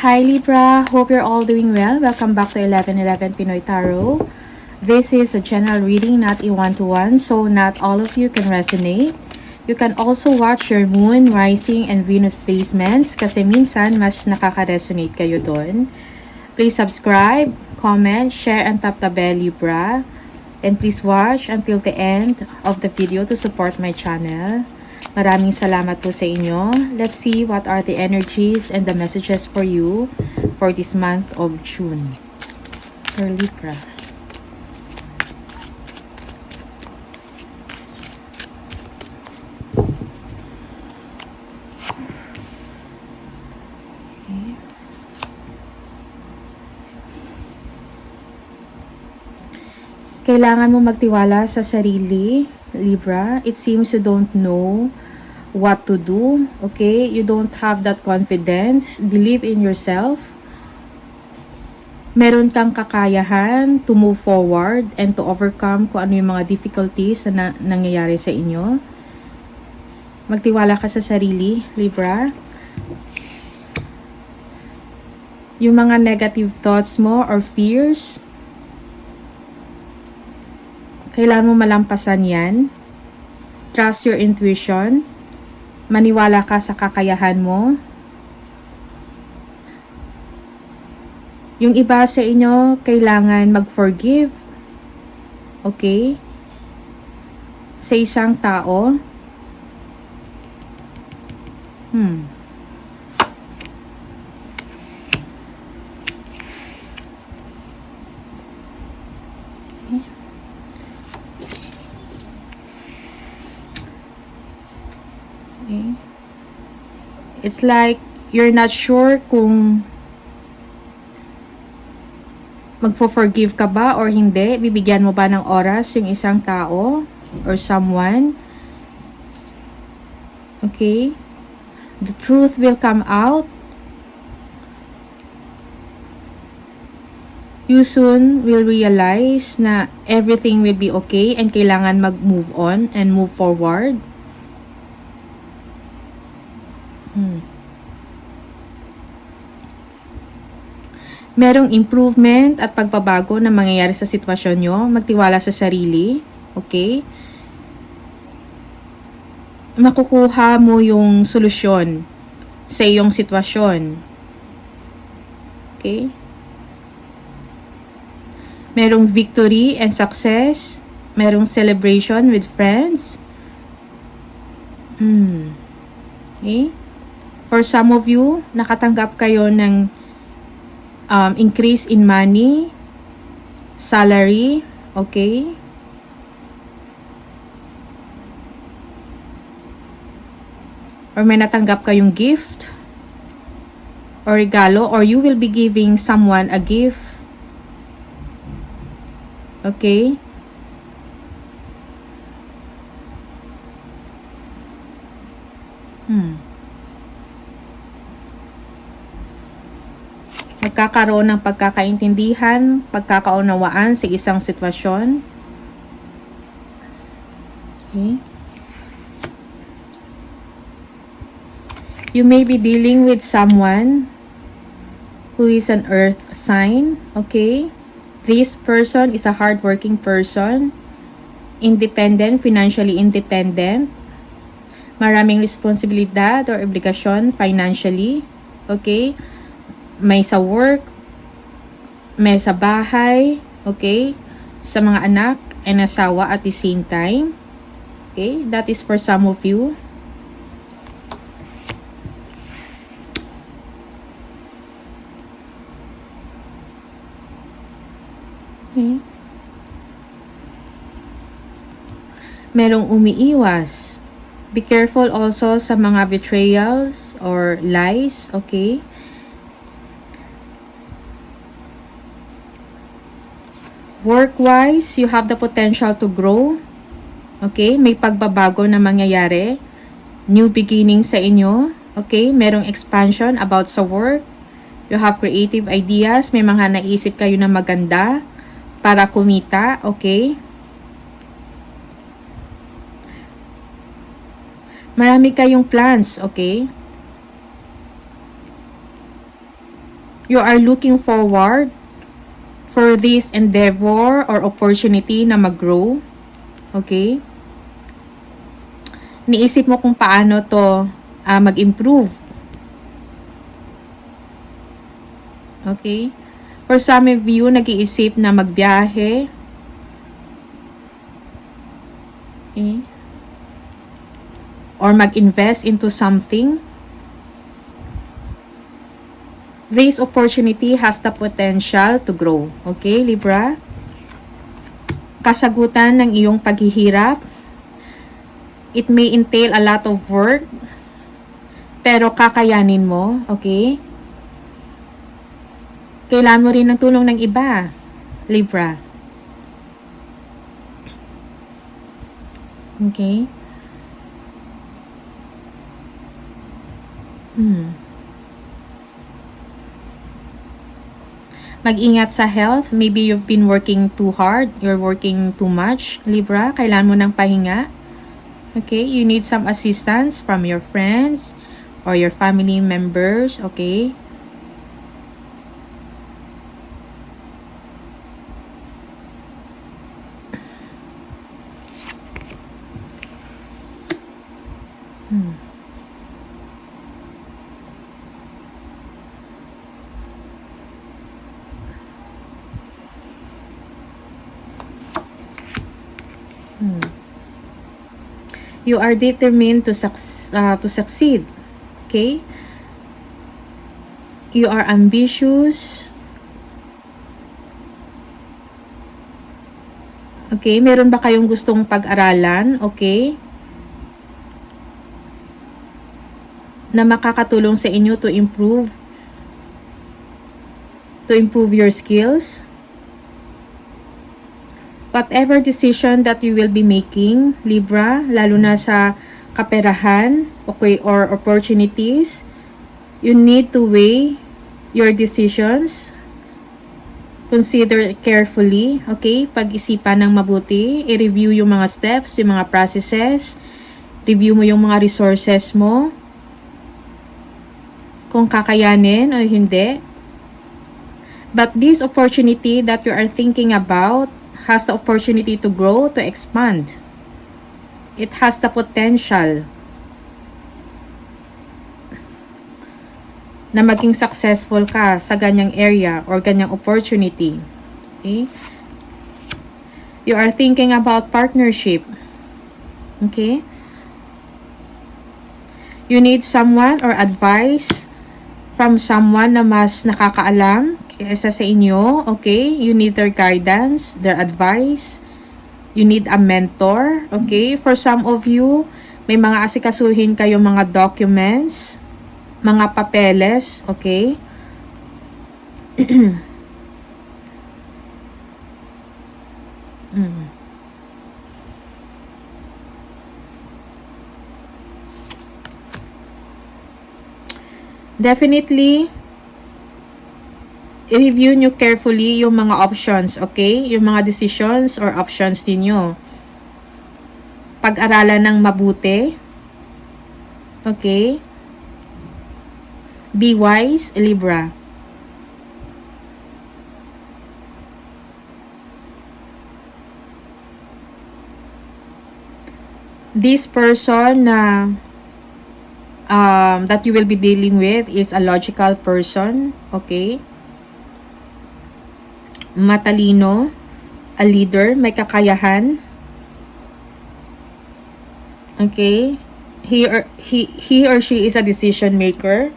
Hi Libra, hope you're all doing well. Welcome back to 1111 Pinoy Tarot. This is a general reading, not a one-to-one, so not all of you can resonate. You can also watch your moon, rising, and Venus placements kasi minsan mas nakaka-resonate kayo doon. Please subscribe, comment, share, and tap the bell, Libra. And please watch until the end of the video to support my channel. Maraming salamat po sa inyo. Let's see what are the energies and the messages for you for this month of June. For Libra. Okay. Kailangan mo magtiwala sa sarili, Libra. It seems you don't know what to do, okay? You don't have that confidence. Believe in yourself. Meron kang kakayahan to move forward and to overcome kung ano yung mga difficulties na nangyayari sa inyo. Magtiwala ka sa sarili, Libra. Yung mga negative thoughts mo or fears, kailangan mo malampasan yan. Trust your intuition. Maniwala ka sa kakayahan mo. Yung iba sa inyo, kailangan mag-forgive. Okay? Sa isang tao. Okay. It's like you're not sure kung magfo-forgive ka ba or hindi. Bibigyan mo ba ng oras yung isang tao or someone. Okay? The truth will come out. You soon will realize na everything will be okay and kailangan mag-move on and move forward. Merong improvement at pagbabago na mangyayari sa sitwasyon nyo. Magtiwala sa sarili. Okay? Makukuha mo yung solusyon sa iyong sitwasyon. Okay? Merong victory and success. Merong celebration with friends. Okay? For some of you, nakatanggap kayo ng increase in money, salary, okay? Or may natanggap kayong gift or regalo, or you will be giving someone a gift. Okay? Magkakaroon ng pagkakaintindihan, pagkakaunawaan sa isang sitwasyon. Okay. You may be dealing with someone who is an earth sign. Okay. This person is a hardworking person, independent, financially independent. Maraming responsibilidad or obligasyon financially. Okay. May sa work, may sa bahay, okay, sa mga anak and asawa at the same time. Okay, that is for some of you. Okay. Merong umiiwas. Be careful also sa mga betrayals or lies, okay? Work-wise, you have the potential to grow. Okay? May pagbabago na mangyayari. New beginning sa inyo. Okay? Merong expansion about sa work. You have creative ideas. May mga naisip kayo na maganda para kumita. Okay? Marami kayong plans. Okay? You are looking forward for this endeavor or opportunity na mag-grow. Okay? Niisip mo kung paano to mag-improve. Okay? For some of you, nag-iisip na magbiyahe. Okay? Or mag-invest into something. This opportunity has the potential to grow. Okay, Libra? Kasagutan ng iyong paghihirap. It may entail a lot of work, pero kakayanin mo. Okay? Kailangan mo rin ng tulong ng iba, Libra. Okay? Mag-ingat sa health. Maybe you've been working too hard. You're working too much, Libra. Kailangan mo ng pahinga. Okay? You need some assistance from your friends or your family members. Okay? You are determined to succeed. Okay? You are ambitious. Okay? Meron ba kayong gustong pag-aralan? Okay? Na makakatulong sa inyo to improve your skills. Whatever decision that you will be making, Libra, lalo na sa kaperahan, okay, or opportunities, you need to weigh your decisions. Consider carefully, okay? Pag-isipan ng mabuti, i-review yung mga steps, yung mga processes, review mo yung mga resources mo, kung kakayanin o hindi. But this opportunity that you are thinking about has the opportunity to grow, to expand. It has the potential na maging successful ka sa ganyang area or ganyang opportunity. Okay? You are thinking about partnership. Okay? You need someone or advice from someone na mas nakakaalam kaysa sa inyo. Okay? You need their guidance, their advice. You need a mentor. Okay? For some of you, may mga asikasuhin kayo mga documents, mga papeles. Okay? Definitely, i-review nyo carefully yung mga options, okay? Yung mga decisions or options ninyo. Pag-aralan ng mabuti. Okay? Be wise, Libra. This person na that you will be dealing with is a logical person, okay? Matalino, a leader, may kakayahan. Okay? He or she is a decision maker.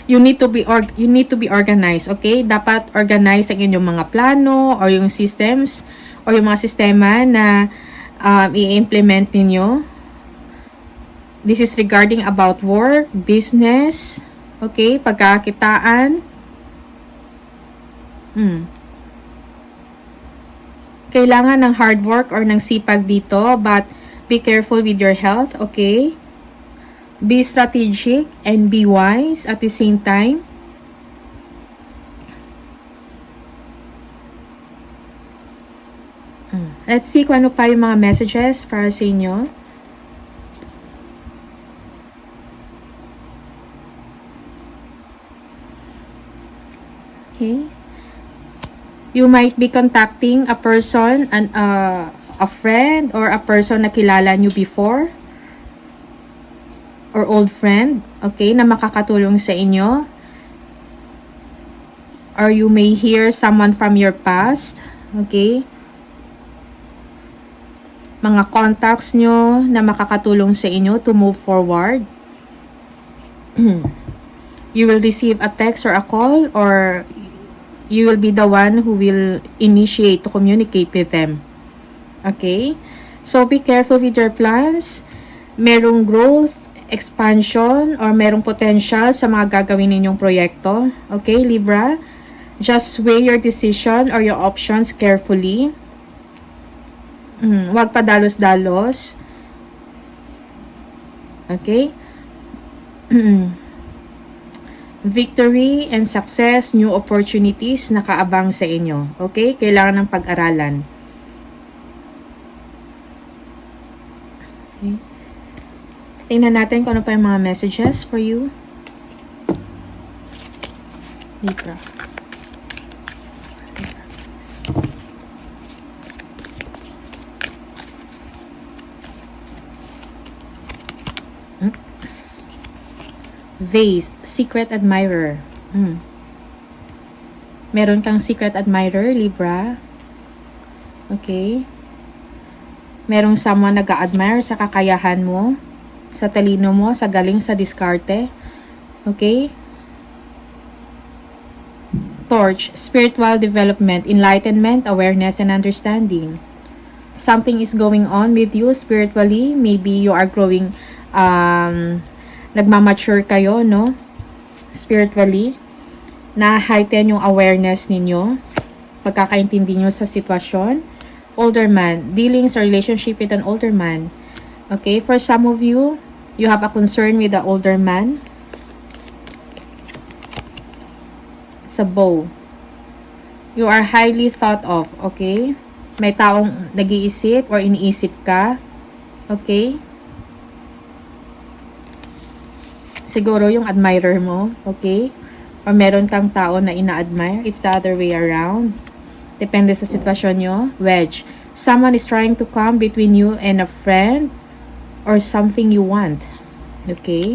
You need to be organized, okay? Dapat organize ang inyong mga plano or yung systems or yung mga sistema na i-implement ninyo. This is regarding about work, business, okay, pagkakitaan. Kailangan ng hard work or ng sipag dito, but be careful with your health, okay? Be strategic and be wise at the same time. Let's see kung ano pa yung mga messages para sa inyo. You might be contacting a person, a friend, or a person na kilala nyo before, or old friend, okay, na makakatulong sa inyo. Or you may hear someone from your past, okay. Mga contacts nyo na makakatulong sa inyo to move forward. You will receive a text or a call, or you will be the one who will initiate to communicate with them. Okay? So, be careful with your plans. Merong growth, expansion, or merong potential sa mga gagawin ninyong proyekto. Okay, Libra? Just weigh your decision or your options carefully. Huwag padalos-dalos. Okay? Victory and success, new opportunities nakaabang sa inyo. Okay? Kailangan ng pag-aralan. Okay. Tingnan natin kung ano pa yung mga messages for you. Libra. Vase, secret admirer. Meron kang secret admirer, Libra. Okay. Merong someone nag-a-admire sa kakayahan mo, sa talino mo, sa galing sa diskarte. Okay. Torch, spiritual development, enlightenment, awareness, and understanding. Something is going on with you spiritually. Maybe you are growing, nagmamature kayo, no? Spiritually. Na-heighten yung awareness ninyo. Pagkakaintindi nyo sa sitwasyon. Older man. Dealings or relationship with an older man. Okay? For some of you, you have a concern with the older man. It's a bow. You are highly thought of. Okay? May taong nag-iisip or iniisip ka. Okay? Siguro yung admirer mo, okay? Or meron kang tao na ina-admire. It's the other way around. Depende sa sitwasyon nyo. Wedge. Someone is trying to come between you and a friend or something you want. Okay?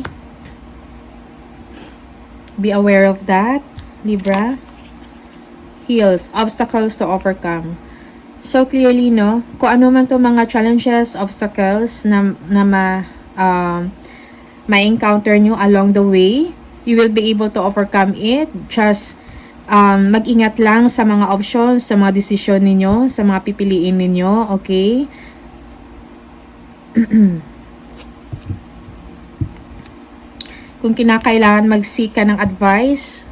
Be aware of that, Libra. Heals. Obstacles to overcome. So clearly, no? Kung ano man to mga challenges, obstacles na ma-encounter nyo along the way, you will be able to overcome it. Just mag-ingat lang sa mga options, sa mga desisyon ninyo, sa mga pipiliin ninyo, okay? Kung kinakailangan mag-seek ka ng advice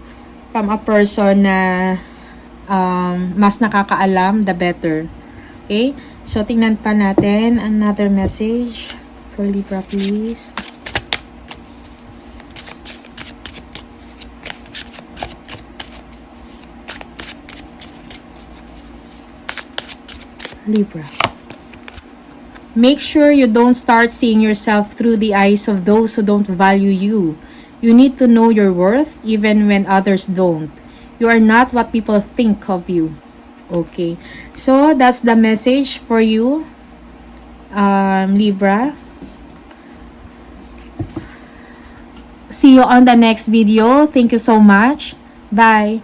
from a person na mas nakakaalam, the better. Okay? So, tingnan pa natin another message for Libra, please. Libra. Make sure you don't start seeing yourself through the eyes of those who don't value you. You need to know your worth even when others don't. You are not what people think of you. Okay. So, that's the message for you, Libra. See you on the next video. Thank you so much. Bye.